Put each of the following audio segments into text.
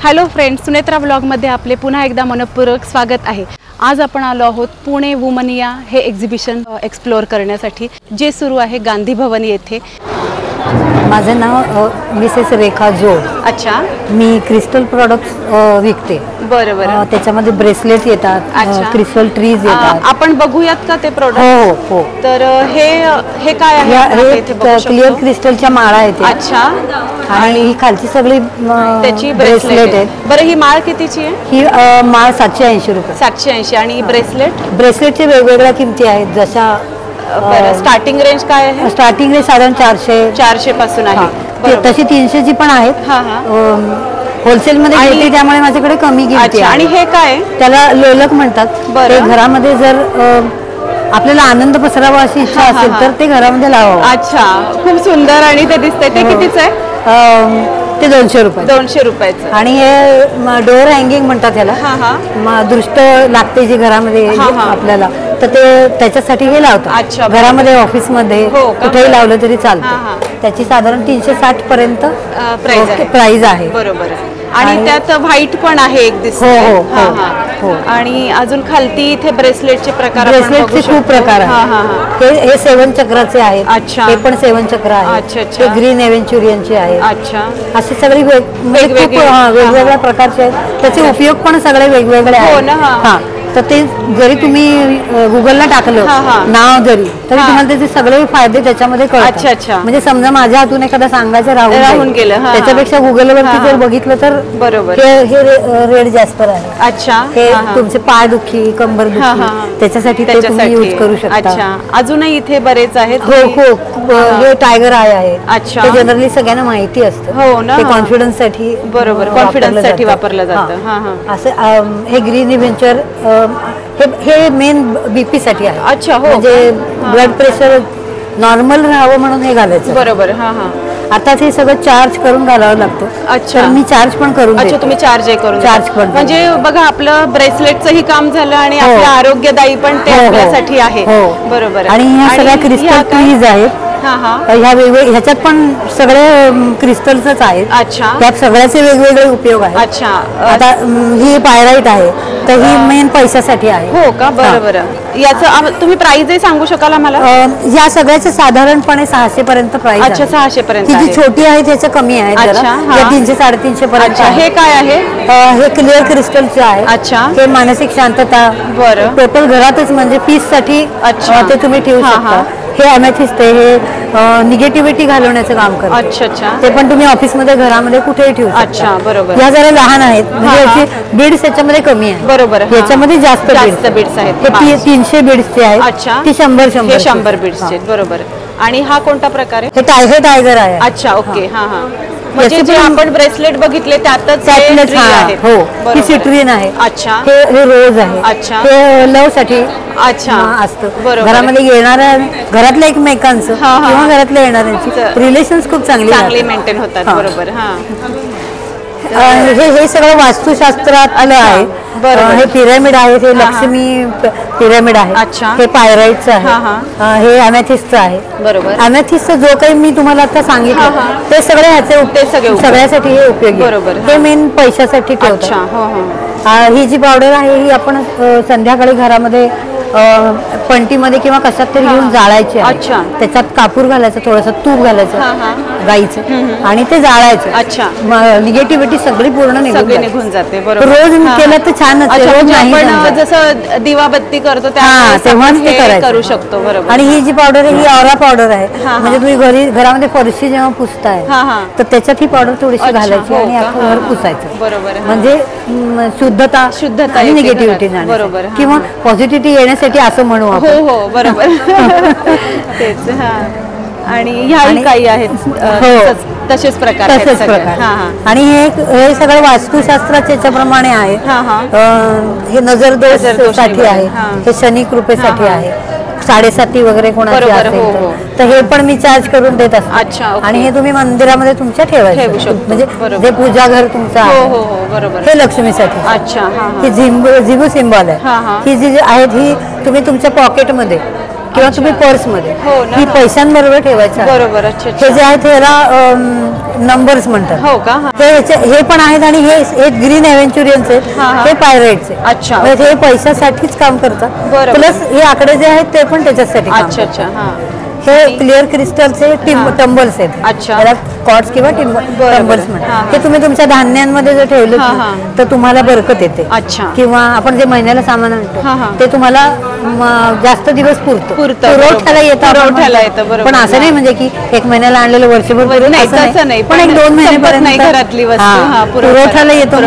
Hello friends, Sunetra व्लॉगमध्ये आपले पुन्हा एकदा मनपूर्वक स्वागत आहे। आज आपण आलो आहोत पुणे वुमनिया हे एक्झिबिशन एक्सप्लोअर करण्यासाठी, जे सुरू आहे गांधी भवन येथे। माझं नाव मिसेस रेखा जोड। अच्छा, मी क्रिस्टल प्रोडक्ट्स विकते। बरोबर, त्याच्यामध्ये ब्रेसलेट येतात, क्रिस्टल ट्रीज येतात। आपण बघूयात का ते प्रोडक्ट? हो हो। तर हे काय आहे? हे क्लिअर क्रिस्टलच्या माळा आहेत। अच्छा, आणि ही खालची सगळी त्याची ब्रेसलेट आहेत। बरं, ही माळ कितीची आहे? ही माळ 780 रुपये। 780। आणि ब्रेसलेटचे वेगवेगळ्या किमती आहेत, जशा स्टार्टिंग रेंज काय आहे? स्टार्टिंग रेंज साधारण 400 पासून आहे। तशी 300 ची पण आहेत। होलसेल मध्ये घेते, त्यामुळे माझ्याकडे कमी किमती आहे। आणि हे काय? त्याला लोलक म्हणतात। ते घरामध्ये जर आपल्याला आनंद पसरावा अशी इच्छा असेल तर ते घरामध्ये लावावं। अच्छा, खूप सुंदर आणि ते दिसतंय। ते कितीच आहे? ते 200 रुपये। 200 रुपयाचं। आणि हे डोअर हँगिंग म्हणतात त्याला। दृष्ट लागते जी घरामध्ये आपल्याला, तर ते त्याच्यासाठी हे लावतात घरामध्ये, ऑफिस मध्ये, कुठेही लावलं तरी चालतं। त्याची साधारण 360 पर्यंत प्राइस आहे। बरोबर। आणि त्यात व्हाईट पण आहे एक दिसतंय। हो। आणि अजून खालती इथे ब्रेसलेटचे प्रकार, ब्रेसलेटचे खूप प्रकार आहेत। हे 7 चक्राचे आहेत। अच्छा, हे पण 7 चक्र आहे। हे ग्रीन एव्हेंचुरियनचे आहे। अच्छा, असे सगळे वेगवेगळ्या प्रकारचे आहेत। त्याचे उपयोग पण सगळे वेगवेगळे आहेत। तर ते जरी तुम्ही गुगलला टाकलं नाव जरी, तरी तुम्हाला त्याचे सगळे फायदे त्याच्यामध्ये कळतात। अच्छा, म्हणजे समजा माझ्या हातून एखादा सांगायचं राहून गेलं, त्याच्यापेक्षा गुगलवरती जर बघितलं तर बरोबर हे रेड जॅस्पर आहे। अच्छा, हे तुमचे पाय दुखी, कंबर दुखी, त्याच्यासाठी ते तुम्ही यूज करू शकता। अच्छा, अजूनही इथे बरेच आहेत। हो, हे टायगर आय आहे। अच्छा, ते जनरली सगळ्यांना माहिती असतं। हो ना, ते कॉन्फिडन्स साठी, बरोबर, कॉन्फिडन्स साठी वापरलं जातं। असं हे ग्रीन इव्हेंचर, हे मेन बीपी साठी आहे। अच्छा, हो, म्हणजे ब्लड प्रेशर नॉर्मल राहावं म्हणून हे घालायचं। बरोबर। अर्थात हे सगळं चार्ज करून घालावं लागतं। अच्छा, मी चार्ज पण करून देते। अच्छा, तुम्ही चार्ज पण म्हणजे बघा, आपलं ब्रेसलेटचंही काम झालं आणि आपलं आरोग्यदायी पण ते आपल्यासाठी आहे। बरोबर। आणि ह्या सगळ्या क्रिस्टल ट्रीज आहेत। ह्याच्यात पण सगळे क्रिस्टल्सच आहेत। अच्छा, त्यात सगळ्याचे वेगवेगळे उपयोग आहेत। अच्छा, आता ही पायराईट आहे, तर ही मेन पैशासाठी आहे। हो का? बरोबर। याचं तुम्ही प्राइसही सांगू शकाल आम्हाला? या सगळ्याचे साधारणपणे 600 पर्यंत प्राइस आहे। अच्छा, 600 पर्यंत। ही जी छोटी आहे त्याच्या कमी आहे जरा, 300-350 पर्यंत। हे काय आहे? हे क्लिअर क्रिस्टलचे आहे। अच्छा, हे मानसिक शांतता, बरं, टोटल घरातच म्हणजे पीस साठी ते तुम्ही ठेवू शकता। हे अमेथिस्ट आहे, हे निगेटिव्हिटी घालवण्याचं काम करतं। अच्छा, ते पण तुम्ही ऑफिसमध्ये, घरामध्ये कुठेही ठेवू शकता। अच्छा, बरोबर। या जरा लहान आहेत, म्हणजे याची बीड्स याच्यामध्ये कमी आहे। बरोबर, याच्यामध्ये जास्त बीड्स आहेत। हे 300 बीड्सचे आहेत। अच्छा, ती 100 बीड्सचे। बरोबर। आणि हा कोणता प्रकार आहे? हे टायगर आहे। अच्छा, ओके। म्हणजे जे आपण ब्रेसलेट बघितले त्यातच हो, ही सिट्रीन आहे। अच्छा, हे रोज आहे। अच्छा, हे लव साठी असतं। घरामध्ये येणाऱ्या, घरातल्या एकमेकांचं किंवा घरातल्या येणाऱ्यांची रिलेशन्स खूप चांगली मेंटेन होतात। बरोबर। हे सगळं वास्तुशास्त्रात आलं आहे। हे पिरॅमिड आहे, हे लक्ष्मी पिरॅमिड आहे। हे पायराईटचं आहे, हे अमेथिस्टचं आहे। बरोबर। अमेथिस्टचं जो काही मी तुम्हाला आता सांगितलं, ते सगळे ह्याचे सगळ्यासाठी हे उपयोगी। बरोबर। हे मेन पैशासाठी ठेवतात। ही जी पावडर आहे, ही आपण संध्याकाळी घरामध्ये पंटीमध्ये किंवा कशात तरी घेऊन जाळायची आहे। त्याच्यात कापूर घालायचं, थोडंसं तूप घालायचं गाईचं, आणि ते जाळायचं। अच्छा, निगेटिव्हिटी सगळी पूर्ण निघून जाते। रोज केलं तर छानच, रोज नाही, जसं दिवाबत्ती करतो तेव्हाच ते करू शकतो। बरोबर। आणि ही जी पावडर आहे, ही ऑरा पावडर आहे। म्हणजे तुम्ही घरामध्ये फरशी जेव्हा पुसताय, तर त्याच्यात ही पावडर थोडीशी घालायची आणि अख्खं घर पुसायचं। बरोबर। म्हणजे शुद्धता आणि निगेटिव्हिटी जाण्यासाठी किंवा पॉझिटिव्हिटी येण्यासाठी असं म्हणू आपण। हो, बरोबर। तेच। आणि ह्याही काही आहेत तसेच प्रकार। आणि हे सगळं वास्तुशास्त्राच्या याच्याप्रमाणे आहे। हे नजरदोषासाठी आहे, हे शनी कृपेसाठी आहे, 7.5 वगैरे कोणाची असेल तर हे पण मी चार्ज करून देत असते। आणि हे तुम्ही मंदिरामध्ये तुमच्या ठेवायचं, म्हणजे जे पूजा घर तुमचं आहे, हे लक्ष्मीसाठी। अच्छा, ही झिंबू सिंबॉल आहे। ही जी आहेत, ही तुम्ही तुमच्या पॉकेटमध्ये किंवा तुम्ही पर्स मध्ये ही पैशांबरोबर ठेवायचं. बरोबर. हे जे आहे त्याला नंबर्स म्हणतात. हो का? हे पण आहेत आणि हे ग्रीन एव्हेंचुरियन्स आहेत, हे पायरेट्स आहेत. अच्छा. हे पैशासाठीच काम करतात. प्लस हे आकडे जे आहेत ते पण त्याच्यासाठी. अच्छा अच्छा. हे क्लिअर क्रिस्टलचे टंबल्स आहेत. त्याला कॉर्ड्स किंवा टंबल्स म्हणतात. हे तुम्ही तुमच्या धान्यांमध्ये जर ठेवले तर तुम्हाला बरकत येते. किंवा आपण जे महिन्याला सामान आणतो ते तुम्हाला जास्त दिवस पुरवठ्याला येतं. पण असं नाही म्हणजे की एक महिन्याला आणलेलं वर्षभर नाही, पण एक 2 महिन्यापर्यंत पुरवठ्याला येतो.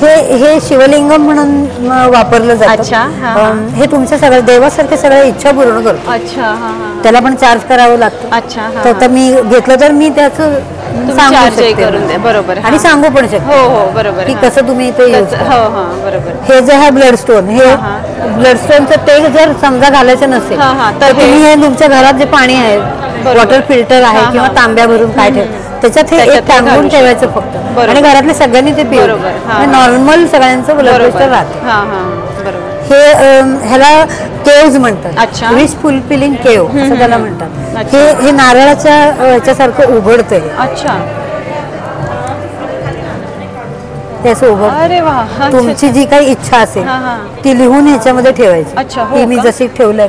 हे शिवलिंगम म्हणून वापरलं जातं. हे तुमच्या सगळ्या देवासारख्या सगळ्या इच्छा पूर्ण करतो. त्याला पण चार्ज करावं लागतं. तर मी घेतलं तर मी त्याचं सांगू शकते. बरोबर. आणि सांगू पण शकते. हो बरोबर. की कसं तुम्ही ते यूज करा. हे जे आहे ब्लड स्टोन, हे ब्लड स्टोनचं तेल जर समजा घालायचं नसेल तर तुम्ही हे तुमच्या घरात जे पाणी आहे, वॉटर फिल्टर आहे किंवा तांब्या भरून काय ठेव, त्याच्यात हे एक टांगून ठेवायचं फक्त. आणि घरातल्या सगळ्यांनी ते पिवं. नॉर्मल सगळ्यांचं ब्लड प्रेशर राहतं. हे ह्याला केव्ज म्हणतात. विश फुलफिलिंग केव्ह असं त्याला म्हणतात. हे नारळाच्या ह्याच्यासारखं उघडतं. ते असं उघड. तुमची जी काही इच्छा असेल ती लिहून ह्याच्यामध्ये ठेवायची. की मी जशी ठेवलंय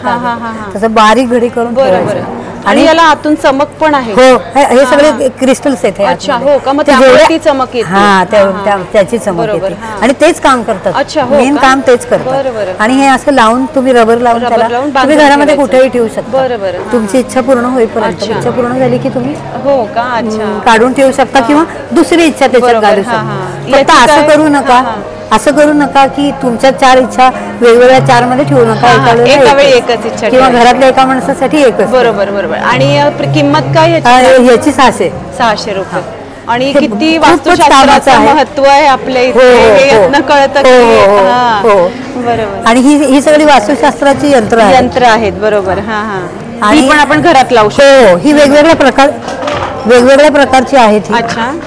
तसं बारीक घडी करून ठेवायचं. आणि याला आतून चमक पण आहे. हो, हे सगळे क्रिस्टल्स आहेत. अच्छा. हो का? मग त्याची चमक येते. त्याची चमक येते आणि तेच काम करतात. मेन काम तेच करतात. आणि हे असं लावून तुम्ही रबर लावून तुम्ही घरामध्ये कुठेही ठेवू शकता. तुमची इच्छा पूर्ण होईपर्यंत. इच्छा पूर्ण झाली की तुम्ही काढून ठेवू शकता किंवा दुसरी इच्छा त्याच्यात घालू शकता. फक्त असं करू नका की तुमच्या 4 इच्छा वेगवेगळ्या 4 मध्ये ठेवू नका. एका वेळी एकच इच्छा किंवा घरातल्या एका माणसासाठी एकच. बरोबर. आणि किंमत काय याची? 600 रुपये. आणि किती वास्तुशास्त्राचं महत्व आहे आपल्या इथे कळतं. बरोबर. आणि ही सगळी वास्तुशास्त्राची यंत्र आहेत. बरोबर. आणि पण आपण घरात लावू शकतो. ही वेगवेगळ्या प्रकारची आहेत.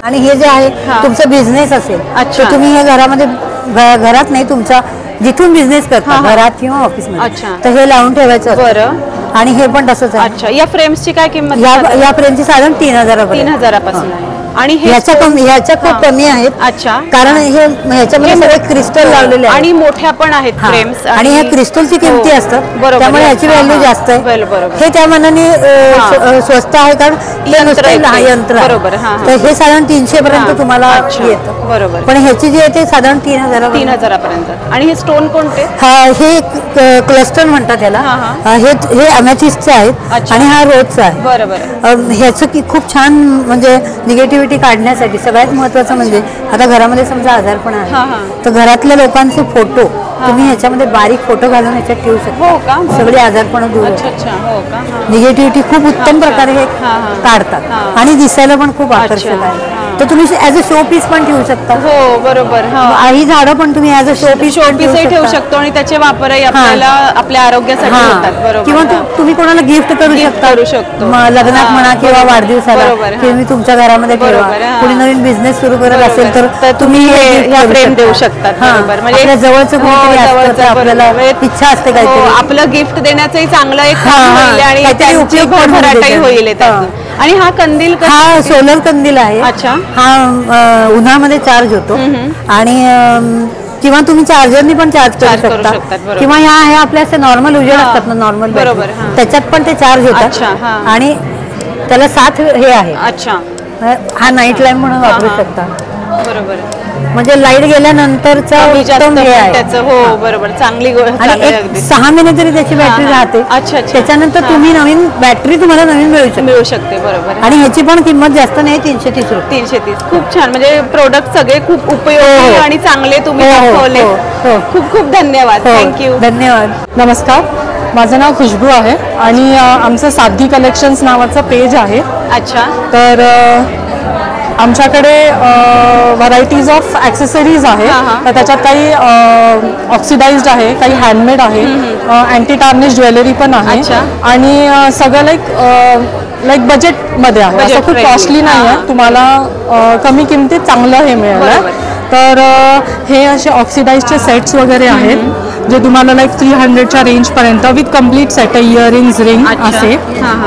आणि हे जे आहे तुमचा बिझनेस असेल तर तुम्ही हे घरात नाही, तुमचा जिथून बिझनेस करता घरात किंवा ऑफिस मध्ये, तर हे लावून ठेवायचं. आणि हे पण तसंच आहे. या फ्रेम्सची काय किंमत? या फ्रेमची साधारण 3000 आणि ह्याच्या खूप कमी आहेत. कारण ह्याच्यामध्ये सगळे क्रिस्टल लावलेले आणि मोठ्या पण आहेत फ्रेम्स. आणि ह्या क्रिस्टलची किमती असतात, त्यामुळे ह्याची व्हॅल्यू जास्त आहे. हे त्या मानाने स्वस्त आहे कारण यंत्र आहे. हे साधारण 300 पर्यंत तुम्हाला येतं. बरोबर. पण ह्याची जी आहे ते साधारण 3000 पर्यंत. आणि हे स्टोन कोणते? हे क्लस्टर म्हणतात ह्याला. हे अमॅथिस्टचे आहेत आणि हा रोजचा आहे. बरोबर. ह्याचं खूप छान म्हणजे निगेटिव्हिटी काढण्यासाठी सगळ्यात महत्वाचं म्हणजे आता घरामध्ये समजा आजारपण आहे तर घरातल्या लोकांचे फोटो तुम्ही ह्याच्यामध्ये बारीक फोटो घालून ह्याच्यात ठेवू शकता. सगळे आजारपण दूर होतात. निगेटिव्हिटी खूप उत्तम प्रकारे हे काढतात आणि दिसायला पण खूप आकर्षक आहे. तर तुम्ही ऍज अ शो पीस पण ठेवू शकता. हो बरोबर. ही झाडं पण तुम्ही ऍज अ शो पीस ठेवू शकतो आणि त्याचे वापरही आपल्याला आपल्या आरोग्यासाठी होतात. बरोबर. किंवा तुम्ही कोणाला गिफ्ट करू शकता. लग्नात म्हणा किंवा वाढदिवसाला तुम्ही तुमच्या घरामध्ये ठेवा. कोणी नवीन बिझनेस सुरू करत असेल तर तुम्ही हे फ्रेम देऊ शकता. म्हणजे जवळचं कोणीतरी आपल्याला इच्छा असते काहीतरी आपलं गिफ्ट देण्याचंही चांगलं एक आणि त्याची उपयोग भरभराटही होईल. आणि हा कंदील सोलर कंदील आहे. हा उन्हामध्ये चार्ज होतो आणि किंवा तुम्ही चार्जरनी पण चार्ज करू शकता. किंवा ह्या आपल्या असे नॉर्मल उजेड असतात ना, नॉर्मल बरोबर, त्याच्यात पण ते चार्ज होतात. आणि त्याला 7 हे आहे. हा नाईट लॅम्प म्हणून वापरू शकता. बरोबर. म्हणजे लाईट गेल्यानंतरचा उत्तम हे आहे. हो बरोबर. चांगली आणि 6 महिने तरी त्याची बॅटरी राहते. त्याच्यानंतर तुम्ही नवीन बॅटरी तुम्हाला नवीन मिळू शकते. बरोबर. आणि ह्याची पण किंमत जास्त नाही, 330 रुपये. 330. खूप छान. म्हणजे प्रोडक्ट सगळे खूप उपयोगी आणि चांगले तुम्ही दाखवले. खूप खूप धन्यवाद. थँक्यू. धन्यवाद. नमस्कार, माझं नाव खुशबू आहे आणि आमचं साधी कलेक्शन्स नावाचं पेज आहे. तर आमच्याकडे व्हरायटीज ऑफ ॲक्सेसरीज आहे. तर त्याच्यात काही ऑक्सिडाइज्ड आहे, काही हँडमेड आहे, अँटी टार्निश ज्वेलरी पण आहे आणि सगळं लाईक बजेटमध्ये आहे. असं खूप कॉस्टली नाही आहे, तुम्हाला कमी किमतीत चांगलं हे मिळेल. तर हे असे ऑक्सिडाइजचे सेट्स वगैरे आहेत जे तुम्हाला लाईक 300च्या रेंजपर्यंत with complete set, earrings, ring असे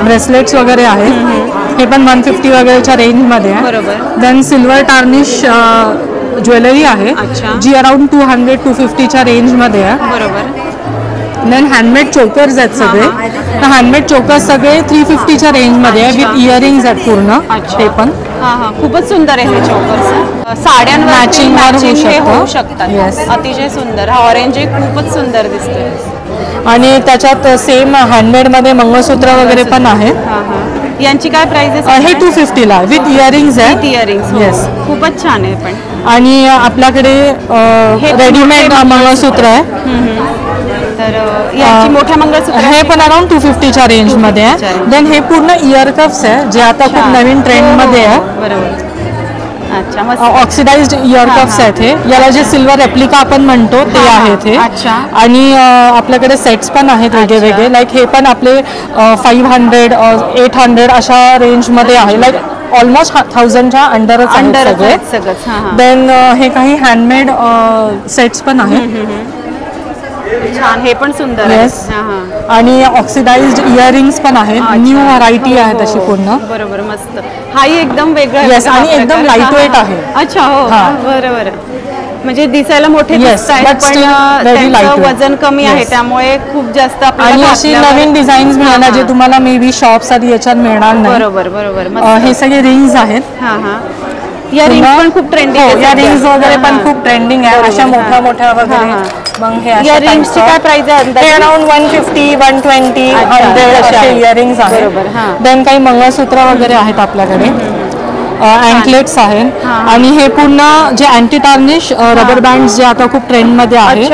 ब्रेसलेट्स वगैरे आहेत. हे पण 150 वगैरेच्या रेंजमध्ये आहे. देन सिल्वर टार्निश ज्वेलरी आहे जी अराउंड 200-250च्या रेंजमध्ये आहे. देन हँडमेड चोकर्स आहेत सगळे. तर हँडमेड चोकर्स सगळे 350च्या रेंजमध्ये आहे विथ इयरिंग्स आहेत पूर्ण. ते पण खूपच सुंदर आहे हे चोकर्स. साड्यांवर मॅचिंग होऊ शकतात. अतिशय सुंदर. हा ऑरेंज खूपच सुंदर दिसतोय. आणि त्याच्यात सेम हँडमेडमध्ये मंगळसूत्र वगैरे पण आहे. यांची काय प्राइस आहे? हे 250ला विथ इयरिंग्स आहे. इयरिंग्स येस, खूपच छान आहे. पण आणि आपल्याकडे रेडीमेड मंगळसूत्र आहे. तर याची मोठ्या मंगळसूत्र हे पण अराउंड 250च्या रेंजमध्ये आहे. देन हे पूर्ण इयर कप्स आहे जे आता खूप नवीन ट्रेंडमध्ये आहे. बरोबर. अच्छा, ऑक्सिडाइज्ड इयर कप्स आहेत हे. याला जे सिल्वर रेप्लिका आपण म्हणतो ते आहेत हे. आणि आपल्याकडे सेट्स पण आहेत वेगळे वेगळे. लाईक हे पण आपले 500-800 अशा रेंजमध्ये आहे. लाईक ऑलमोस्ट 1000च्या अंडरच सगळंच. देन हे काही हँडमेड सेट्स पण आहेत. छान, हे पण सुंदर आहे. आणि ऑक्सिडाइज्ड इयरिंग्स पण आहेत. न्यू व्हरायटी आहे तशी पूर्ण. बरोबर, मस्त. हाही एकदम वेगळा आहे आणि एकदम लाईट वेट आहे. अच्छा, हो, बरोबर. म्हणजे दिसायला मोठे दिसतात पण त्यांचं वजन कमी आहे त्यामुळे खूप जास्त आणि अशी नवीन डिझाईन्स मिळाल्या जे तुम्हाला मे बी शॉप्स आधी याच्यात मिळणार नाही. बरोबर बरोबर. हे सगळे रिंग्स आहेत. या रिंग्स पण खूप ट्रेंडिंग आहे. या रिंग्स वगैरे पण खूप ट्रेंडिंग आहे. अशा मोठ्या मोठ्या वगैरे. मग हे या रिंग्सची काय प्राइस आहे? ते अराउंड 150-120 असे इयरिंग्स आहेत. देन काही मंगळसूत्र वगैरे आहेत आपल्याकडे. अँकलेट्स आहेत. आणि हे पूर्ण जे अँटी टार्निश रबर बँड जे आता खूप ट्रेंडमध्ये आहे.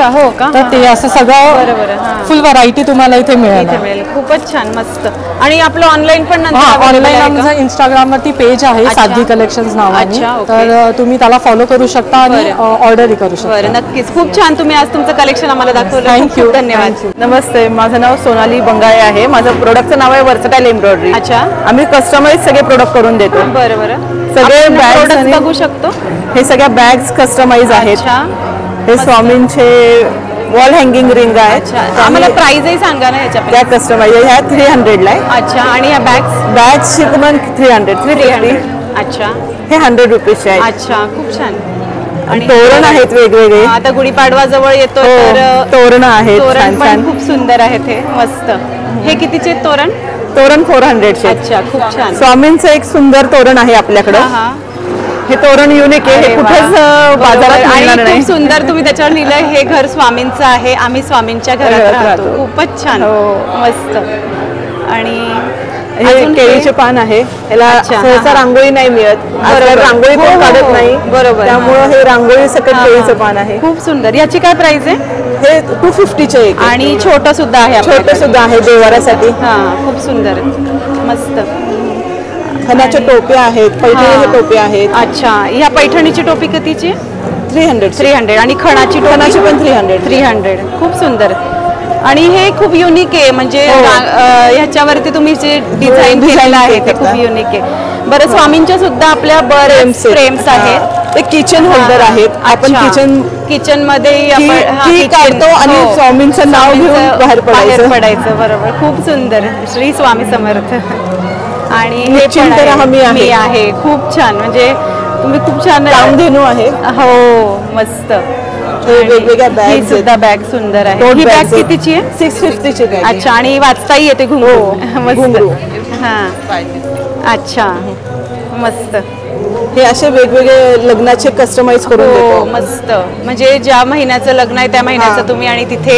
तर ते असं सगळं फुल व्हरायटी तुम्हाला इथे मिळेल. खूपच छान, मस्त. आणि आपलं ऑनलाईन पण ऑनलाईन आमचं इंस्टाग्रामवरती पेज आहे साधी कलेक्शन्स नावाने. तर तुम्ही त्याला फॉलो करू शकता आणि ऑर्डरही करू शकता. नक्कीच, खूप छान. तुम्ही आज तुमचं कलेक्शन आम्हाला दाखवलं. थँक्यू, धन्यवाद. नमस्ते, माझं नाव सोनाली बंगाळे आहे. माझं प्रोडक्टचं नाव आहे वर्सटाईल एम्ब्रॉयडरी. अच्छा. आम्ही कस्टमाइज सगळे प्रोडक्ट करून देतो. बरं. सगळे बॅग्स बघू शकतो. हे सगळ्या बॅग्स कस्टमाइज आहेत. हे स्वामींचे वॉल हँगिंग रिंग आहेत. आम्हाला प्राइसही सांगा ना याच्या. त्या कस्टमाइज ह्या 300ला आहे. अच्छा. आणि ह्या बॅग्सची पण 300. अच्छा. हे 100 रुपीजचे आहेत. अच्छा, खूप छान. आणि तोरण आहेत वेगवेगळे. आता गुढीपाडवा जवळ येतो तर तोरण आहेत. तोरण पण खूप सुंदर आहेत. हे मस्त. हे कितीचे तोरण? तोरण 400चे. अच्छा, खूप छान. स्वामींचं एक सुंदर तोरण आहे आपल्याकडं. हे तोरण युनिक आहे. हे कुठेच बाजारात मिळणार नाही. खूप सुंदर तुम्ही त्याच्यावर लिहिलंय हे घर स्वामींचं आहे, आम्ही स्वामींच्या घरात राहतो. खूपच छान, मस्त. आणि हे केळीचे पान आहे. याला सहसा रांगोळी नाही मिळत. रांगोळी पण काढत नाही. बरोबर. त्यामुळे हे रांगोळी सकट केळीचं पान आहे. खूप सुंदर. याची काय प्राइस आहे? हे 250चे एक. आणि छोटं सुद्धा आहे. छोटं सुद्धा आहे देवाऱ्यासाठी. खूप सुंदर, मस्त. खणाच्या टोप्या आहेत. पैठणीच्या टोप्या आहेत. अच्छा. ह्या पैठणीची टोपी कितीची? 300. आणि खणाची पण 300. खूप सुंदर. आणि हे खूप युनिक आहे. म्हणजे ह्याच्यावरती तुम्ही जे डिझाईन केलेलं आहे ते खूप युनिक आहे. बरं, स्वामींच्या सुद्धा आपल्या बरेच फ्रेम्स आहेत. ते किचन होल्डर आहेत. आपण किचन मध्ये काढतो आणि स्वामींचं नाव घेऊन बाहेर पडायचं. बरोबर. खूप सुंदर. श्री स्वामी समर्थ. आणि हे हमी आहे. खूप छान. म्हणजे तुम्ही खूप छान. रामधेनू आहे. हो, मस्त. वेगवेगळ्या बॅग सुद्धा बॅग सुंदर आहे. ही बॅग कितीची आहे? 650ची बॅग. अच्छा. आणि वाचताही येते घुंगरू. हा. अच्छा, मस्त. हे असे वेगवेगळे लग्नाचे कस्टमाइज करून देतो. मस्त. म्हणजे ज्या महिन्याचं लग्न आहे त्या महिन्याचं तुम्ही आणि तिथे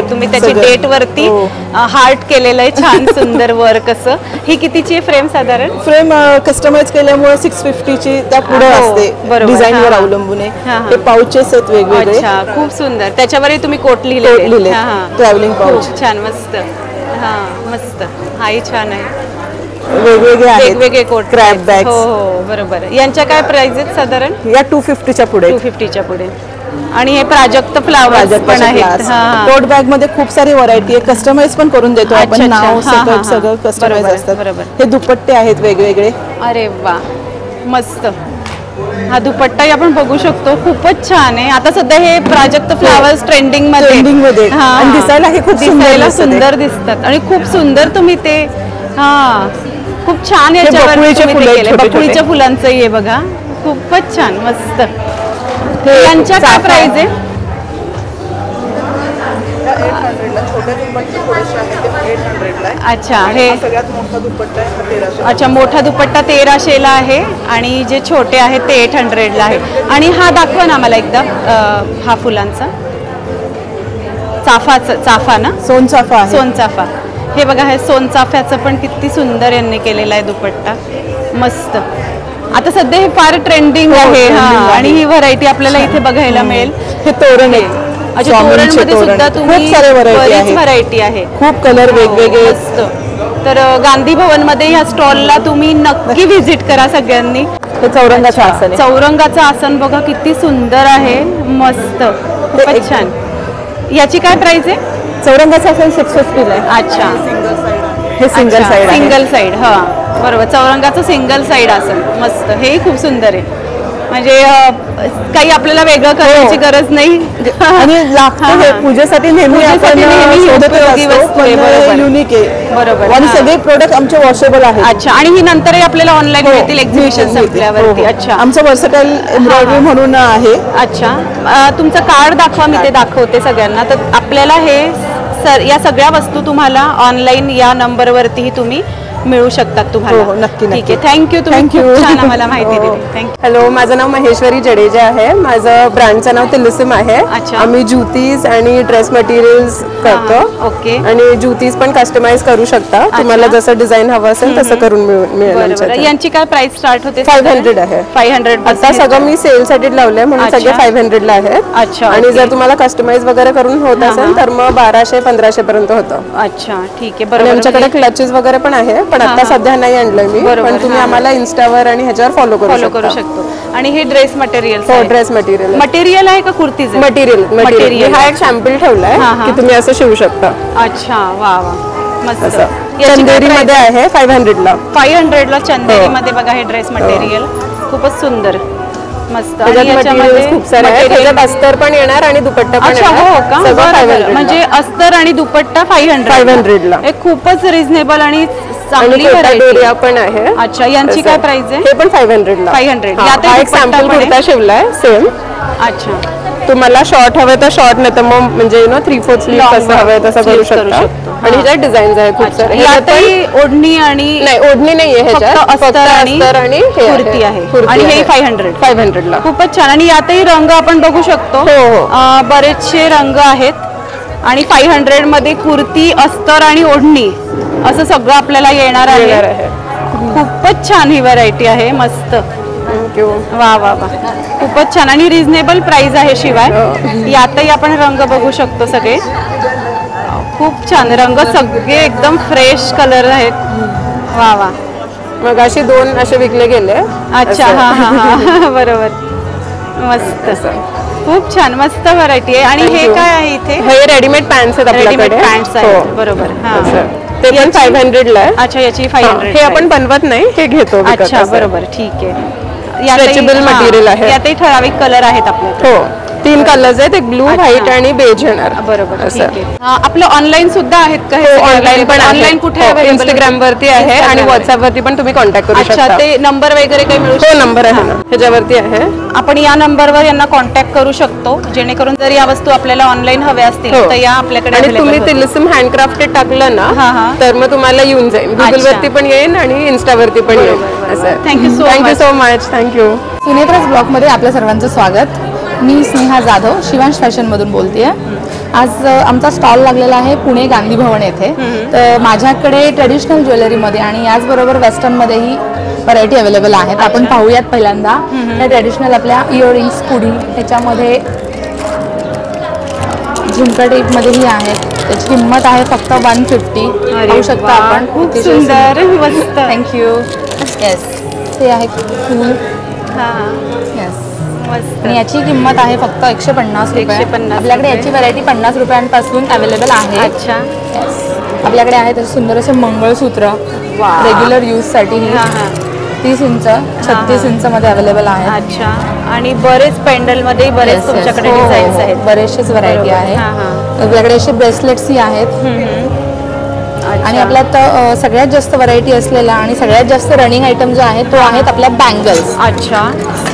तुम्ही त्याची डेट वरती हार्ट केलेलं आहे. छान सुंदर वर्क असं. ही कितीची आहे फ्रेम साधारण? फ्रेम कस्टमाइज केल्यामुळे 650ची त्या पुढे असते. डिझाईनवर अवलंबून आहे. हे पाउचेस आहेत वेगवेगळे. खूप सुंदर. त्याच्यावरही तुम्ही कोट लिहिले. Travelling pouch. छान, मस्त. हा, मस्त. हाही छान आहे. वेगवेगळे कोट. Crape bag. हो, बरोबर. यांच्या काय प्राइस आहेत साधारण? या 250च्या पुढे. 250च्या पुढे. आणि हे प्राजक्त फ्लावर्स पण आहेत. टोट बॅग मध्ये खूप सारी व्हरायटी आहे. कस्टमाइज पण करून देतो आपण. नाव सकट सगळं कस्टमाइज असतात. हे दुपट्टे आहेत वेगवेगळे. अरे वा, मस्त. हा दुपट्टाही आपण बघू शकतो, खूपच छान आहे. आता सध्या हे प्राजक्त फ्लावर्स ट्रेंडिंग मध्ये आणि दिसायला हे खूप सुंदर दिसतात आणि खूप सुंदर तुम्ही ते खूप छान याच्यावर बकुळीच्या फुलांचं हे बघा, खूपच छान मस्त. यांच्या काय प्राइस आहे? अच्छा, हे अच्छा मोठा दुपट्टा 1300 आहे आणि जे छोटे आहेत ते 800 आहे. आणि हा दाखवा ना मला एकदा, हा फुलांचा चाफा ना, सोनचाफा. सोनचाफा हे बघा, हे सोनचाफ्याचं पण किती सुंदर यांनी केलेला आहे दुपट्टा, मस्त. आता सध्या हे फार ट्रेंडिंग आहे. आणि ही व्हरायटी आपल्याला इथे बघायला मिळेल. हे तोरण आहे. अच्छा, तोरणमध्ये सुद्धा तुम्ही बरीच व्हरायटी आहे, खूप कलर वेगवेगळे. तर गांधी भवन मध्ये ह्या स्टॉलला तुम्ही नक्की व्हिजिट करा सगळ्यांनी. हे चौरंगाचं आसन, चौरंगाचं आसन बघा किती सुंदर आहे, मस्त, खूपच छान. याची काय प्राइस आहे? चौरंगाचं आसन 650 आहे. अच्छा, हे सिंगल साइड. हा बरोबर, चौरंगाचं सिंगल साइड आसन मस्त, हे खूप सुंदर आहे. म्हणजे काही आपल्याला वेगळं करण्याची गरज नाही आणि पूजेसाठी नेहमी युनिक आहे. बरोबर, आणि सगळे प्रोडक्ट आमचे वॉशेबल आहेत. अच्छा, आणि ही नंतरही आपल्याला ऑनलाईन मिळतील एक्झिबिशन संपल्यावरती. अच्छा, आमचं वर्सटाईल एम्ब्रॉयडरी म्हणून आहे. अच्छा, तुमचं कार्ड दाखवा, मी ते दाखवते सगळ्यांना. तर आपल्याला हे या सगळ्या वस्तू तुम्हाला ऑनलाईन या नंबरवरतीही तुम्ही मिळू शकतात तुम्हाला. नक्की. ठीक आहे, थँक्यू. तुम्ही खूप छान आम्हाला माहिती दिली. थँक्यू. हॅलो, माझं नाव महेश्वरी जडेजा आहे. माझं ब्रँडचं नाव तिलिसिम आहे. आम्ही ज्युतीज आणि ड्रेस मटेरियल्स करतो. ओके. आणि ज्युतीज पण कस्टमाइज करू शकता, तुम्हाला जसं डिझाईन हवं असेल तसं करून मिळेल. यांची काय प्राइस स्टार्ट होते? 500 आहे. 500. आता सगळं मी सेल साठी लावलंय म्हणून सगळे 500 ला आहेत. अच्छा, आणि जर तुम्हाला कस्टमाइज वगैरे करून होत असेल तर मग 1200-1500 पर्यंत होतं. अच्छा, ठीक आहे. बरोबर. आमच्याकडे क्लचेस वगैरे पण आहे, पण आता सध्या नाही आणलंय मी. पण तुम्ही आम्हाला इन्स्टावर आणि ह्याच्यावर फॉलो करू शकतो. आणि हे ड्रेस मटेरियल? हो, ड्रेस मटेरियल. मटेरियल आहे का कुर्तीज? मटेरियल. हा एक सॅम्पल ठेवलाय की तुम्ही असं शिवू शकता. अच्छा, वा वा, मस्त. चंदेरी मध्ये आहे 500 ला. 500 ला चंदेरी मध्ये बघा हे ड्रेस मटेरियल, खूपच सुंदर, मस्त. आणि याच्यामध्ये खूप सारे आहेत. त्याच्यात अस्तर पण येणार आणि दुपट्टा पण येणार. हो का? म्हणजे अस्तर आणि दुपट्टा 500 ला. हे खूपच रिझनेबल आणि चांगली व्हरायटी पण आहे. अच्छा, यांची काय प्राइस आहे? हे पण 500 ला. 500. यात एक सॅम्पल कुर्ता शिवलाय सेम. अच्छा, तुम्हाला शॉर्ट हवे तर शॉर्ट, नाही तर मग म्हणजे 3/4 स्लीव कसं हवंय तसं करू शकता. आणि ह्याच्यात डिझाईन्स आहे खूप सारे. यातही ओढणी आणि नाही, ओढणी नाहीये ह्याच्यात, फक्त अस्तर आणि कुर्ती आहे. आणि हे 500 ला. खूपच छान. आणि यातही रंग आपण बघू शकतो, बरेचसे रंग आहेत. आणि 500 मध्ये कुर्ती, अस्तर आणि ओढणी असं सगळं आपल्याला येणार आहे. खूपच छान ही व्हरायटी आहे, मस्त. थँक्यू. वा वा वा, खूपच छान आणि रिझनेबल प्राइस आहे. शिवाय यातही आपण रंग बघू शकतो सगळे, खूप छान रंग, सगळे एकदम फ्रेश कलर आहेत. वा वा. मग अशी 2 असे विकले गेले. अच्छा, हा बरोबर, मस्त, खूप छान, मस्त व्हरायटी आहे. आणि हे काय आहे इथे? हे रेडीमेड पॅन्ट्स आहेत आपल्याकडे. पॅन्ट्स आहेत, बरोबर. ते पण 500 ला आहे. अच्छा, याची 500. हे आपण बनवत नाही, हे घेतो. अच्छा, बरोबर, ठीक आहे. स्ट्रेचेबल मटेरियल आहे. यातही ठराविक कलर आहेत आपल्याकडे. हो, 3 कलर्स आहेत, एक ब्लू, व्हाईट आणि बेज येणार. बरोबर, ठीक आहे. आपलं ऑनलाईन सुद्धा आहेत का? ऑनलाईन पण ऑनलाईन कुठे? इंस्टाग्राम वरती आहे आणि व्हॉट्सअप वरती पण तुम्ही कॉन्टॅक्ट करू शकता. अच्छा, ते नंबर वगैरे काही मिळू शकतो? नंबर आहे ना, ह्याच्यावरती आहे. आपण या नंबरवर यांना कॉन्टॅक्ट करू शकतो, जेणेकरून जर या वस्तू आपल्याला ऑनलाइन हव्या असतील तर या आपल्याकडे. आणि तुम्ही तिलिसिम हँडक्राफ्टेड टाकलं ना तर मग तुम्हाला येऊन जाईल. गुगल वरती पण येईल आणि इन्स्टा वरती पण येईल. Thank you so much. Thank you. Sunetra's blog मध्ये आपल्या सर्वांचं स्वागत. मी स्नेहा जाधव, शिवांश फॅशन मधून बोलतेय. आज आमचा स्टॉल लागलेला आहे पुणे गांधी भवन येथे. तर माझ्याकडे ट्रेडिशनल ज्वेलरीमध्ये आणि याचबरोबर वेस्टर्नमध्येही व्हरायटी अवेलेबल आहेत. आपण पाहूयात पहिल्यांदा त्या ट्रेडिशनल आपल्या इयरिंग्स, पुडी, त्याच्यामध्ये झुमका टाईपमध्येही आहेत. त्याची किंमत आहे फक्त 150. पाहू शकता आपण, खूप सुंदर, मस्त. थँक्यू. येस, ते आहे फूल. येस, आणि याची किंमत आहे फक्त 150 रुपये. आपल्याकडे याची व्हरायटी 50 रुपयांपासून अवेलेबल आहे. अच्छा, आपल्याकडे आहे तसे सुंदर असे मंगळसूत्र रेग्युलर यूज साठी. 30 इंच 36 इंच मध्ये अवेलेबल आहे. अच्छा. आणि बरेच पेंडल मध्ये बरेच तुमच्याकडे डिझाईन्स आहेत, बरेचसेच व्हरायटी आहे. आपल्याकडे असे ब्रेसलेट्स ही आहेत. आणि आपल्यात सगळ्यात जास्त व्हरायटी असलेला आणि सगळ्यात जास्त रनिंग आयटम जो आहे तो आहेत आपल्या बँगल्स. अच्छा.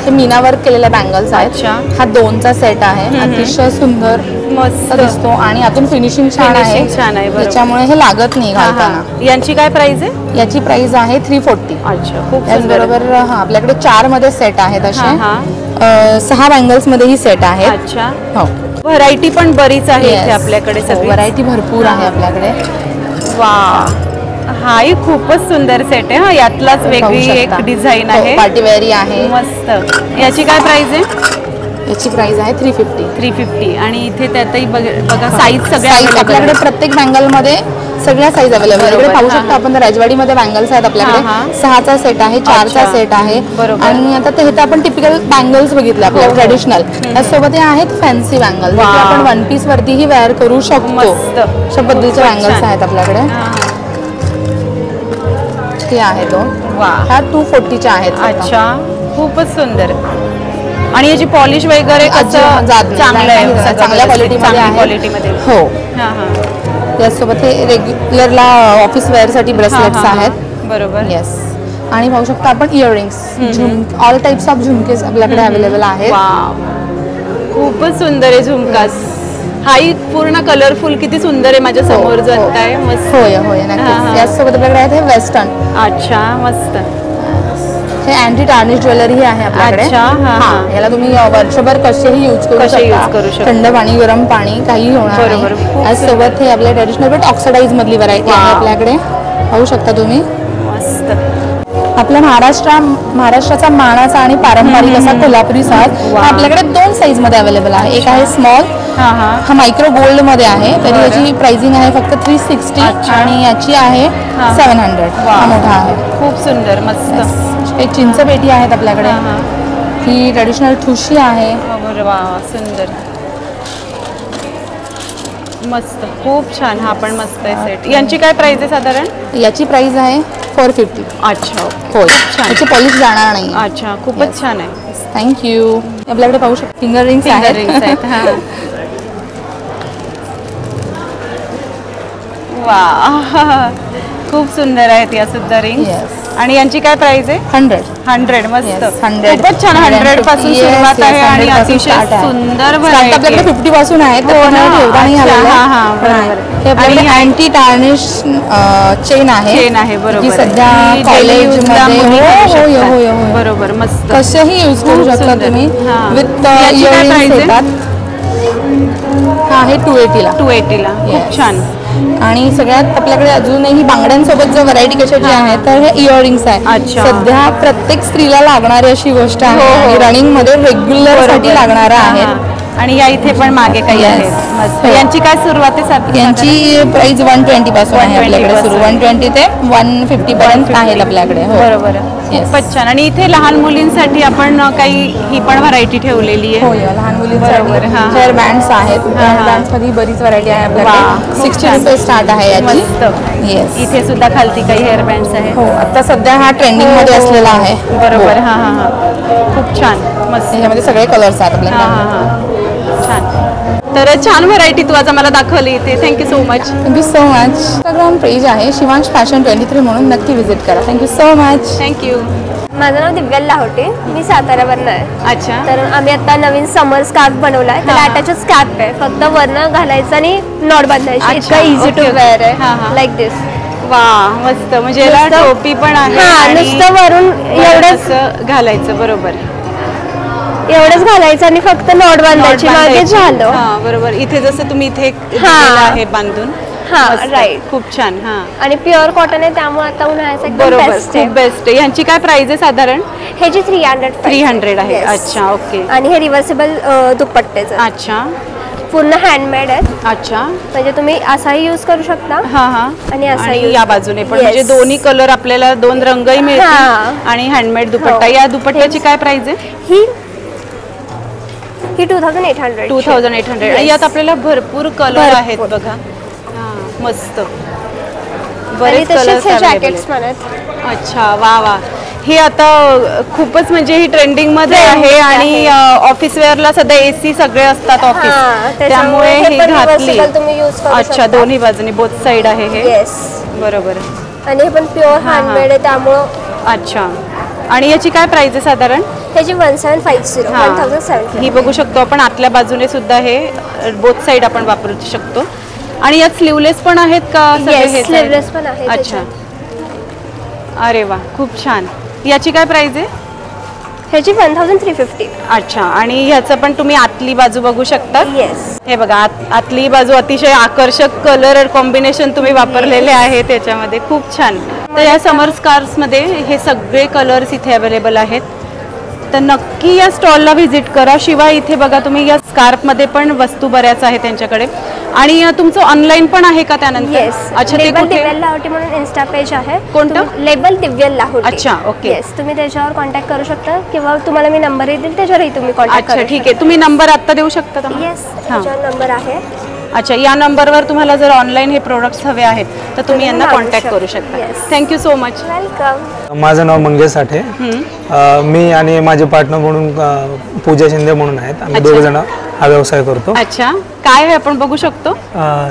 हे मीना वर्क केलेल्या बँगल्स आहेत. हा 2चा सेट आहे. अतिशय सुंदर मस्त दिसतो आणि आतून फिनिशिंग छान आहे. त्याच्यामुळे हे लागत नाही घालताना. यांची काय प्राइस आहे? याची प्राइस आहे 340. अच्छा. खूप त्याचबरोबर आपल्याकडे 4 मध्ये सेट आहेत असे. 6 बँगल्स मध्ये ही सेट आहे. अच्छा. हो. व्हरायटी पण बरीच आहे इथे आपल्याकडे. सगळी व्हरायटी भरपूर आहे आपल्याकडे. वा, हाही खूपच सुंदर सेट आहे. हा, यातलाच वेगळी एक डिझाईन आहे, पार्टी वेअरी आहे. मस्त. याची काय प्राइस आहे? याची प्राइस आहे 350. 350. आणि इथे त्यातही बघा साईज सगळ्या आपल्याकडे प्रत्येक बँगल मध्ये सगळ्या साईज अवेलेबल आहे. इकडे पाहू शकता आपण राजवाडीमध्ये बँगल्स आहेत आपल्याकडे. 6चा सेट आहे, 4चा सेट आहे. आणि आता ते आपण टिपिकल बँगल्स बघितले आपल्या ट्रेडिशनल. त्यासोबत हे आहेत फॅन्सी बँगल्स, आपण वन पीस वरतीही वेअर करू शकतो. अशा पद्धतीचे बँगल्स आहेत आपल्याकडे. हे आहे तो. हा 240च्या आहेत. अच्छा. खूपच सुंदर. आणि याची पॉलिश वगैरे कसं चांगलं आहे, चांगल्या क्वालिटीमध्ये. हो. त्यासोबत हे रेग्युलरला ऑफिस वेअर साठी ब्रेसलेट्स आहेत. बरोबर. येस. आणि पाहू शकता आपण इयरिंग्स, ऑल टाइप्स ऑफ झुमकेस आपल्याकडे अवेलेबल आहेत. खूपच सुंदर आहे झुमकास. हाही पूर्ण कलरफुल, किती सुंदर आहे माझ्या समोर जात आहे. मस्त. होय होय नक्कीच. यासोबत आपल्याकडे आहेत हे वेस्टर्न. अच्छा. मस्त. हे अँटी टार्निश ज्वेलरी आहे आपल्याकडे. याला तुम्ही वर्षभर कसेही यूज करू शकता. थंड पाणी, गरम पाणी काही होणार नाही. यासोबत हे आपल्या ट्रेडिशनल बट ऑक्सिडाइज मधली व्हरायटी आहे आपल्याकडे. पाहू शकता तुम्ही. मस्त. आपल्या महाराष्ट्राचा मानाचा आणि पारंपरिक असा कोल्हापुरी साज आपल्याकडे 2 साईज मध्ये अवेलेबल आहे. एक आहे स्मॉल, हा मायक्रो गोल्ड मध्ये आहे. तरी याची प्राइसिंग आहे फक्त 360 आणि याची आहे 700. हा मोठा आहे. खूप सुंदर. मस्त. एक चिंच पेटी आहेत आपल्याकडे. ही ट्रेडिशनल ठुशी आहे. सुंदर. मस्त. खूप छान. हा पण मस्त आहे सेट. यांची काय प्राइस आहे साधारण? याची प्राइस आहे 450. अच्छा. होय. याची पॉलिश जाणार नाही. अच्छा. खूपच छान आहे. थँक्यू. आपल्याकडे पाहू शकतो फिंगर रिंग्स आहेत. वा, खूप सुंदर आहेत या सुद्धा रिंग. आणि यांची काय प्राइस आहे? 100. मस्त. 100. खूपच छान. 100 पासून सुरुवात आहे आणि अतिशय सुंदर आपल्याकडे 50 पासून आहे. आणि अँटी टार्निश चेन आहे. बरोबर. सध्या कॉलेजमध्ये बरोबर. मस्त. कसेही यूज करू शकता तुम्ही. विथ इयरिंग्स येतात. हा आहे 280ला. खूप छान. आणि सगळ्यात आपल्याकडे अजूनही बांगड्यांसोबत जो व्हरायटी कशाची आहे तर हे इयरिंग्स आहे. सध्या प्रत्येक स्त्रीला लागणारी अशी गोष्ट आहे. रनिंग मध्ये रेग्युलर साठी लागणारा आहे. आणि या इथे पण मागे काही आहे. यांची काय सुरुवात आहे? यांची प्राइस 120 पासून आहे आपल्याकडे सुरू. 120 ते 150 पर्यंत आहे आपल्याकडे. बरोबर. खूपच छान. आणि इथे लहान मुलींसाठी आपण काही ही पण व्हरायटी ठेवलेली आहे. हो, लहान मुलींसाठी हेअर बँड्स आहेत. हेअर बँड्स मध्ये बरीच व्हरायटी आहे आपल्याकडे. 60 रुपये स्टार्ट आहे याची. येस. इथे सुद्धा खालती काही हेअर बँड्स आहेत. हो, आता सध्या हा ट्रेंडिंग मध्ये असलेला आहे. बरोबर. खूप छान. मस्त. यामध्ये सगळे कलर्स आहेत आपल्याकडे. तर छान व्हरायटी तू आज आम्हाला दाखवली इथे. Thank you so much. Thank you so much. Instagram page आहे शिवांश फॅशन 23 म्हणून, नक्की विजिट करा. Thank you so much. थँक्यू. माझं नाव दिव्या लाहोटे. मी साताऱ्यावरनं आहे. अच्छा. तर आम्ही आता नवीन समर स्कार्फ बनवला आहे. त्याला अटॅच स्कार्फ आहे. फक्त वरनं घालायचं आणि नॉट बांधायची. इतकं इझी टू वेअर आहे. लाईक दिस. वा, मस्त. म्हणजे याला टोपी पण आहे. नुसतं वरून एवढंच घालायचं. बरोबर. एवढंच घालायचं आणि फक्त नॉट बांधायची. मागे झालं. बरोबर. इथे जसं तुम्ही इथे आहे बांधून. राईट. खूप छान. आणि प्युअर कॉटन आहे त्यामुळे आता उन्हाळ्याचं एकदम बेस्ट आहे. खूप बेस्ट आहे. यांची काय प्राइस आहे साधारण? ह्याची 300 आहे. अच्छा. ओके. आणि हे रिव्हर्सेबल दुपट्टेच. अच्छा. पूर्ण हँडमेड आहेत. अच्छा. म्हणजे तुम्ही असाही यूज करू शकता. आणि असाही या बाजूने पण. म्हणजे दोन्ही कलर आपल्याला 2 रंगही मिळतील. आणि हँडमेड दुपट्टा. या दुपट्ट्याची काय प्राइस आहे? ही 2800. यात आपल्याला भरपूर कलर आहेत बघा. मस्त. बरेच कलर. जॅकेट्स म्हणत. अच्छा. वा वा. हे आता खूपच म्हणजे ही ट्रेंडिंग मध्ये आहे आणि ऑफिस वेअरला सध्या एसी सगळे असतात ऑफिस, त्यामुळे ही घातली. अच्छा, दोन्ही बाजूनी बोथ साइड आहे हे. बरोबर. आणि हे पण प्युअर हँडमेड आहे त्यामुळं. अच्छा, आणि याची काय प्राइस आहे साधारण? त्याची 1750. ही बघू शकतो आपण आतल्या बाजूने सुद्धा हे बोथ साइड आपण वापरू शकतो. आणि यात स्लीवलेस पण आहेत का? स्लीवलेस पण आहे. अच्छा, अरे वा, खूप छान. याची काय प्राइस आहे? ह्याची 1350. अच्छा, आणि ह्याचं पण तुम्ही आतली बाजू बघू शकता. हे बघा, आतली बाजू अतिशय आकर्षक कलर कॉम्बिनेशन तुम्ही वापरलेले आहे त्याच्यामध्ये, खूप छान. तर या समर स्कार्फ्स मध्ये हे सगळे कलर्स इथे अवेलेबल आहेत, तर नक्की या स्टॉलला व्हिजिट करा. शिवाय इथे बघा तुम्ही या स्कार्फमध्ये पण वस्तू बऱ्याच आहेत त्यांच्याकडे. आणि तुमचं ऑनलाईन पण आहे का त्यानंतर? अच्छा, ते दिव्यल लाहोटी म्हणून इन्स्टा पेज आहे. कोणतं? लेबल दिव्यल लाहोटी. अच्छा, ओके. तुम्ही त्याच्यावर कॉन्टॅक्ट करू शकता किंवा तुम्हाला मी नंबर देईल त्याच्यावरही तुम्ही कॉन्टॅक्ट करू शकता. ठीक आहे, तुम्ही नंबर आता देऊ शकता का? त्याच्यावर नंबर आहे. अच्छा, या नंबरवर तुम्हाला जर ऑनलाईन हे प्रोडक्ट्स हवे आहेत तर तुम्ही यांना कॉन्टॅक्ट करू शकता. Thank you so much. वेलकम. माझं नाव मंगेश साठे. मी आणि माझे पार्टनर म्हणून पूजा शिंदे म्हणून आहेत. आम्ही दोघ जण हा व्यवसाय करतो. अच्छा, काय आहे आपण बघू शकतो?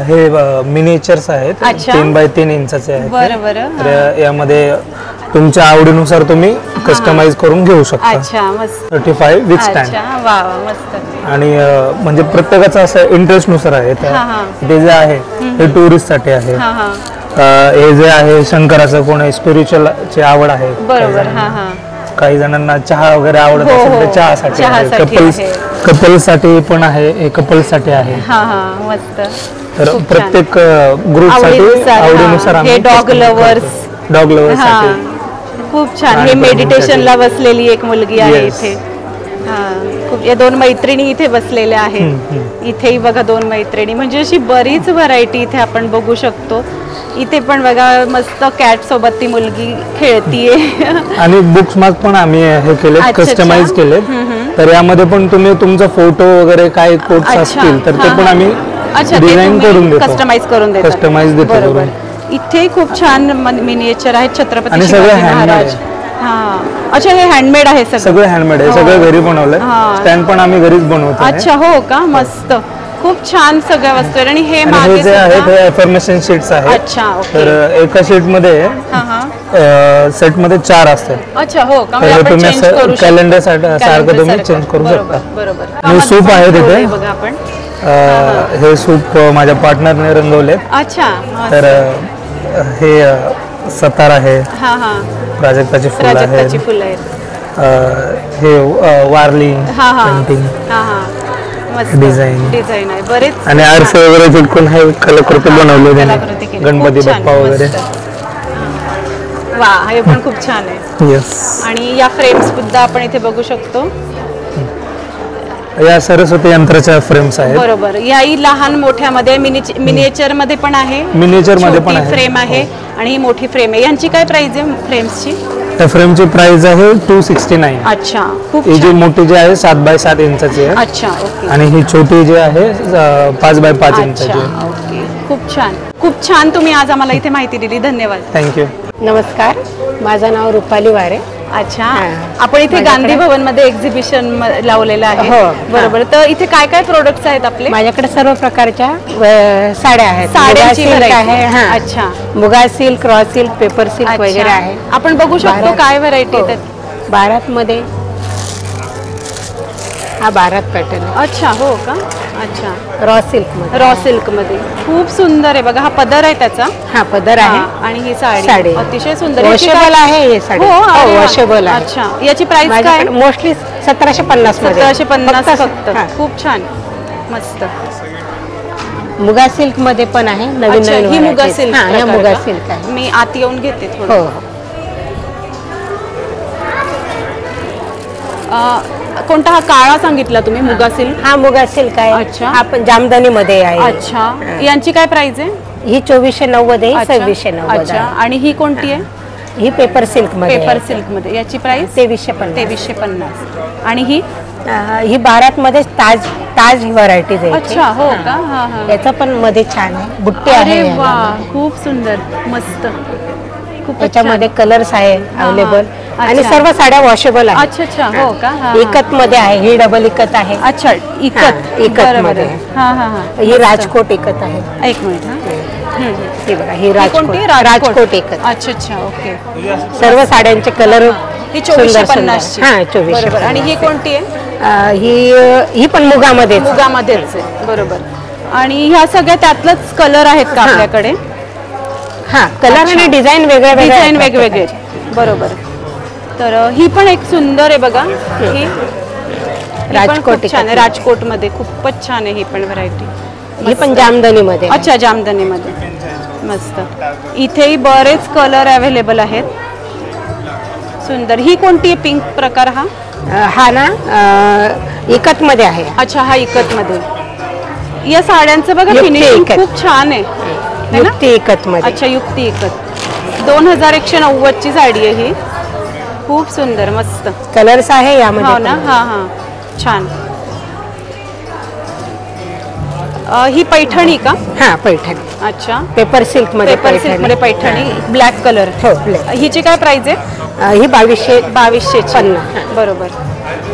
हे मिनिएचर्स आहेत, 3 बाय 3 इंचाचे आहेत. बरं. तर यामध्ये तुमच्या आवडीनुसार तुम्ही कस्टमाइज करून घेऊ शकता. अच्छा, मस्त. 35 विथ स्टँड. वा, मस्त. आणि म्हणजे प्रत्येकाचं असं इंटरेस्ट नुसार आहे. ते जे आहे हे टुरिस्ट साठी आहे. हे जे आहे शंकराचं कोण स्पिरिच्युअल ची आवड आहे. बरोबर. काही जणांना चहा वगैरे आवडत असेल तर चहासाठी, कपल्स साठी पण आहे, हे कपल्स साठी आहे. मस्त. तर प्रत्येक ग्रुप साठी आवडीनुसार हे डॉग लवर्स साठी खूप छान. हे मेडिटेशनला बसलेली एक मुलगी आहे इथे. खूप, या 2 मैत्रिणी इथे बसलेल्या आहेत. इथेही बघा 2 मैत्रिणी, म्हणजे अशी बरीच व्हरायटी इथे आपण बघू शकतो. इथे पण बघा मस्त कॅट सोबत ती मुलगी खेळतीये. आणि बुक्स मार्क पण आम्ही हे केले, कस्टमाइज केले. तर यामध्ये पण तुम्ही तुमचा फोटो वगैरे काय कोट्स असतील तर ते पण आम्ही डिझाइन करून देतो, कस्टमाइज देतो. इथे खूप छान मिनिएचर आहेत छत्रपती आणि सगळे महाराज. अच्छा, हे हँडमेड आहे सगळे हँडमेड आहे, सगळं घरी बनवलंय. स्टँड पण आम्ही घरीच बनवतो. अच्छा, हो का, मस्त. खूप छान सगळ्या वस्तू आहेत. आणि हे मागे जे आहेत हे अफर्मेशन शीट्स आहेत. अच्छा, तर एका शीट मध्ये सेट मध्ये 4 असतात. अच्छा, हो का, तुम्ही कॅलेंडर सारखं तुम्ही चेंज करू शकता. बरोबर. हे सूप आहे तिथे बघा आपण. हे सूप माझ्या पार्टनरने रंगवले. अच्छा. तर हे सतार आहे, प्राजक्ताची फुलं आहेत. हे वारली पेंटिंग डिझाईन आहे बरेच. आणि आरसे वगैरे चिटकून हे कलाकृती बनवले, गणपती बाप्पा वगैरे. वा, हे पण खूप छान आहे. आणि या फ्रेम्स सुद्धा आपण इथे बघू शकतो. या सरस्वती यंत्राच्या फ्रेम्स आहेत. बरोबर. याही लहान मोठ्यामध्ये मिनिएचर मध्ये पण आहे, मिनिएचर मध्ये पण आहे, फ्रेम आहे. आणि ही मोठी फ्रेम आहे. यांची काय प्राइस आहे फ्रेम्सची? त्या फ्रेमची प्राइस आहे 269. अच्छा, खूप. ही जी मोठी जी आहे 7 बाय 7 इंचाची आहे. अच्छा, ओके. आणि ही छोटी जी आहे 5 बाय 5 इंचाची आहे. ओके, खूप छान. खूप छान तुम्ही आज आम्हाला इथे माहिती दिली. धन्यवाद. थँक्यू. नमस्कार, माझं नाव रुपाली वारे. अच्छा, आपण इथे गांधी भवन मध्ये एक्झिबिशन लावलेलं आहे. हो, बरोबर. तर इथे काय काय प्रोडक्ट्स आहेत आपले? माझ्याकडे सर्व प्रकारच्या साड्या आहेत. साड्यांची आहे. अच्छा, मुगा silk, raw silk, paper silk वगैरे आहे. आपण बघू शकतो काय व्हरायटी आहेत. बारात मध्ये हा बारात पॅटर्न. अच्छा, हो का. अच्छा, रॉ सिल्क मध्ये. रॉ सिल्क मध्ये खूप सुंदर आहे बघा. हा पदर आहे त्याचा. हा पदर आहे. आणि ही साडी अतिशय सुंदर वॉशेबल आहे. हे साडी वॉशेबल आहे. अच्छा, याची प्राइस काय? मोस्टली 1750 मध्ये. 1750 फक्त. खूप छान, मस्त. मुगा सिल्क मध्ये पण आहे. नवीन ही मुगा सिल्क. हा, मुगा सिल्क आहे. मी आत येऊन घेते थोडं. कोणता हा काळा सांगितला तुम्ही? मुगा सिल्क. हा मुगा सिल्क आहे. अच्छा, हा पण जामदानी मध्ये आहे. अच्छा, यांची काय प्राइस आहे? ही 2490 आहे. 2690. अच्छा, आणि ही कोणती आहे? ही पेपर सिल्क मध्ये. पेपर सिल्क मध्ये याची प्राइस 2350. आणि ही बारात मध्ये ताज व्हरायटीज आहे. अच्छा, हो का. याचा पण मध्ये छान आहे. बुट्टी आहे. वा, खूप सुंदर, मस्त. त्याच्यामध्ये कलर्स आहे अवेलेबल. आणि सर्व साड्या वॉशेबल आहेत. अच्छा अच्छा, हो का? इकत मध्ये आहे, ही डबल इकत आहे. अच्छा, इकत इकत मध्ये. ही राजकोट इकत आहे. एक मिनिट. हे बघा, ही राजकोट इकत. अच्छा अच्छा, ओके. सर्व साड्यांचे कलर ही 2450. हा, 2400. आणि ही कोणती आहे? ही पण मुगामध्येच आहे. बरोबर. आणि ह्या सगळ्या त्यातलंच कलर आहेत का आपल्याकडे? हा, कलर आणि डिझाईन वेगवेगळे. बरोबर. तर ही पण एक सुंदर आहे बघा, ही राजकोट छान आहे. राजकोट मध्ये खूपच छान आहे ही पण व्हरायटी. ही पण जामदानी मध्ये. अच्छा, जामदानी मध्ये मस्त. इथेही बरेच कलर अवेलेबल आहेत. सुंदर. ही कोणती आहे? पिंक प्रकार हा ना, इकत मध्ये आहे. अच्छा, हा इकत मध्ये. या साड्यांचं बघा फिनिशिंग खूप छान आहे. युक्ती इकत मध्ये. अच्छा, युक्ती इकत. 2190 ची साडी आहे ही. खूप सुंदर, मस्त कलर्स आहे यामध्ये. हो ना. हा, छान. ही पैठणी का? हा, पैठणी. अच्छा, पेपर सिल्क मध्ये. Paithani black colour. हो, हिची काय प्राइस आहे? ही 2250. बरोबर.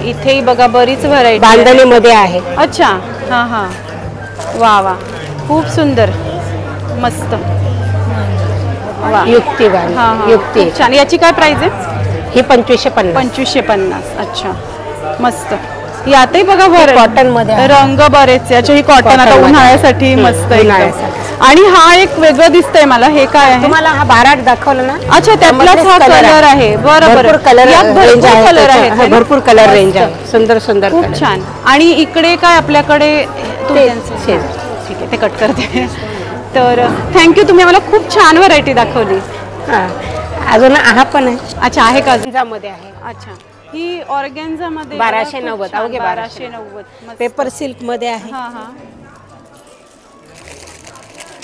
इथेही बघा बरीच व्हरायटी बांधणी मध्ये आहे. अच्छा, हा. वा वा, खूप सुंदर, मस्त. युक्ती युक्ती छान. याची काय प्राइस आहे? ही 2550. 2550. अच्छा, मस्त. यातही बघा कॉटन मध्ये रंग बरेच. याचे ही कॉटन आता उन्हाळ्यासाठी मस्त. आणि हा एक वेगळं दिसतंय मला. हे काय आहे? तुम्हाला हा बाराट दाखवलं ना. अच्छा, त्यातलाच हा कलर आहे. बरोबर. कलर आहे, भरपूर कलर रेंज आहे. सुंदर सुंदर, खूप छान. आणि इकडे काय आपल्याकडे? ठीक आहे, ते कट करते. तर थँक्यू, तुम्ही मला खूप छान व्हरायटी दाखवली. अजून हा पण आहे. अच्छा, आहे का? मध्ये आहे. अच्छा, ही ऑर्गेन्झा मध्ये 1290. अवघे 1290. पेपर सिल्क मध्ये आहे.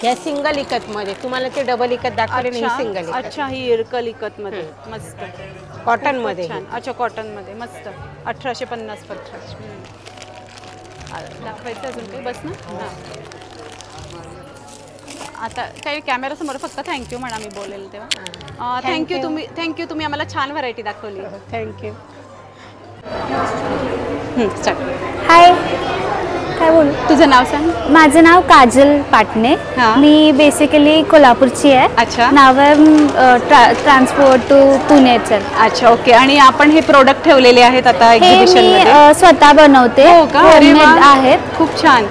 या सिंगल इकत मध्ये. तुम्हाला ते डबल इकत दाखवले नाही, सिंगल इकत. अच्छा, ही इरकल इकत मध्ये मस्त. कॉटन मध्ये. अच्छा, कॉटन मध्ये मस्त. 1850 फक्त. दाखवायचं अजून काही? बस ना. आता काही कॅमेरा समोर फक्त थँक्यू म्हणा, मी बोलेल तेव्हा. थँक्यू, तुम्ही आम्हाला छान व्हरायटी दाखवली. थँक्यू. हाय, काय बोलू? तुझं नाव सांग. माझं नाव काजल पाटणे. मी बेसिकली कोल्हापूरची आहे. अच्छा. नाव ट्रान्सपोर्ट टू पुणेचं. अच्छा, ओके. आणि आपण हे प्रोडक्ट ठेवलेले आहेत आता एक्झिबिशन मध्ये. स्वतः बनवते. आहेत. खूप छान.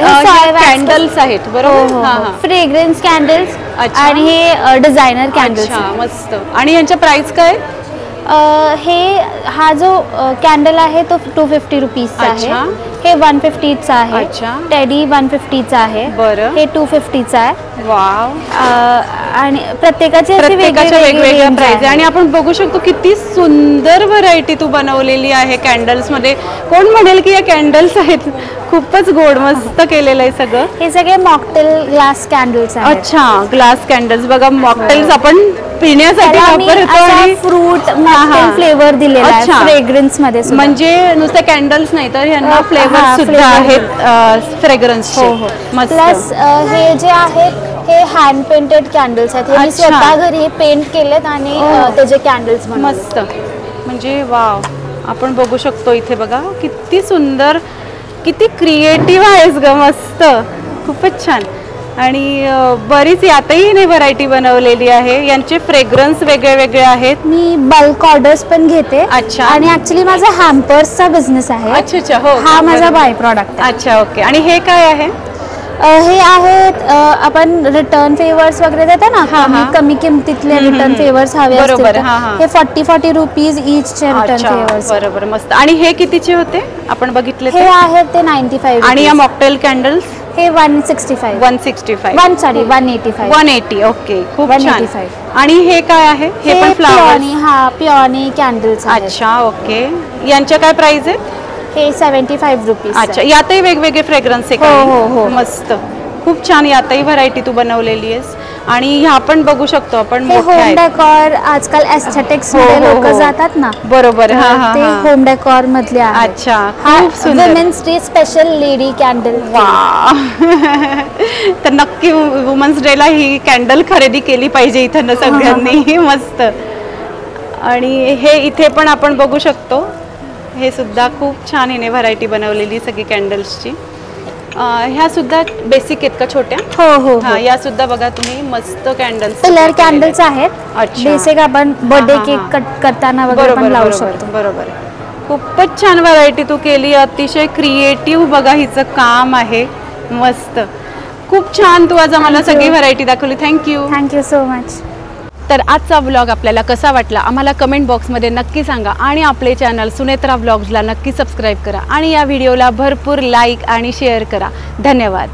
कॅन्डल्स आहेत. बरोबर. फ्रेग्रन्स कॅन्डल्स आणि हे डिझायनर कॅन्डल्स. मस्त. आणि यांच्या प्राइस काय? हा जो कॅन्डल आहे तो 250 रुपीजचा आहे. हे 150चा आहे. टेडी 150चा आहे. हे 250चा आहे. वाव. आणि प्रत्येकाचे वेगवेगळ्या प्राइस. आणि आपण बघू शकतो किती सुंदर व्हरायटी तू बनवलेली आहे कॅन्डल्स मध्ये. कोण म्हणेल की या कॅन्डल्स आहेत? खूपच गोड, मस्त केलेलं आहे सगळं. हे सगळे मॉकटेल ग्लास कॅन्डल्स आहेत. अच्छा, ग्लास कॅन्डल्स. बघा, मॉकटेल्स आपण पिण्यासाठी वापरतो आणि फ्रूट मॉकटेल फ्लेवर दिलेला आहे फ्रेग्रन्स मध्ये. म्हणजे नुसते कॅन्डल्स नाही तर यांना फ्लेवर सुद्धा आहेत फ्रेग्रन्सचे. मस्त. प्लस हे जे आहेत हे हँड पेंटेड कॅन्डल्स आहेत. मी स्वतः घरी पेंट केलेत आणि त्याचे कॅन्डल्स मस्त. म्हणजे वाव, आपण बघू शकतो इथे बघा किती सुंदर, किती क्रिएटिव्ह आहेस ग. मस्त, खूपच छान. आणि बरीच यातही नाही व्हरायटी बनवलेली आहे. यांचे फ्रेग्रन्स वेगळे वेगळे आहेत. मी बल्क ऑर्डर्स पण घेते. अच्छा. आणि ऍक्च्युली माझा हॅम्पर्सचा बिझनेस आहे. अच्छा अच्छा, हो. हा माझा बाय प्रॉडक्ट. अच्छा, ओके. आणि हे काय आहे? हे आहेत आपण रिटर्न फेवर्स वगैरे देतो ना, कमी किमतीतले रिटर्न फेवर्स हवे असतील. हे 40 रुपीज ईचचे रिटर्न फेवर्स. बरोबर, मस्त. आणि हे कितीचे होते आपण बघितले? हे आहेत ते 95. आणि या मॉकटेल कॅन्डल्स हे 165. 180. ओके, खूप छान. आणि हे काय आहे? हे पण फ्लावर. पिओनी कॅन्डल्स. अच्छा, ओके. यांच्या काय प्राइस आहेत? हे 75 रुपीज. अच्छा, यातही वेगवेगळे फ्रेग्रन्स आहे. हो, मस्त, खूप छान. यातही व्हरायटी तू बनवलेली आहेस. आणि ह्या पण बघू शकतो आपण. होम डेकोर आजकाल एस्थेटिक्स मध्ये लोक जातात ना. बरोबर. ते होम डेकोर मधले आहे. अच्छा, खूप सुंदर. Women's day special lady candle. तर नक्की वुमन्स डे ला ही कॅन्डल खरेदी केली पाहिजे इथं सगळ्यांनी. मस्त. आणि हे इथे पण आपण बघू शकतो, हे सुद्धा खूप छान हिने व्हरायटी बनवलेली सगळी कॅन्डल्सची. ह्या सुद्धा बेसिक आहेत का छोट्या? हो. या सुद्धा बघा तुम्ही मस्त कॅन्डल्स, कलर कॅन्डल्स आहेत. बेसिक आपण बर्थडे केक कट करताना वगैरे पण लावू शकतो. बरोबर. खूपच छान व्हरायटी तू केली, अतिशय क्रिएटिव्ह बघा हिचं काम आहे, मस्त. खूप छान तू आज आम्हाला सगळी व्हरायटी दाखवली. Thank you so much. तर आजचा व्लॉग आपल्याला कसा वाटला आम्हाला कमेंट बॉक्समध्ये नक्की सांगा आणि आपले चॅनल सुनेत्रा व्लॉग्सला नक्की सबस्क्राईब करा आणि या व्हिडिओला भरपूर लाईक आणि शेअर करा. धन्यवाद.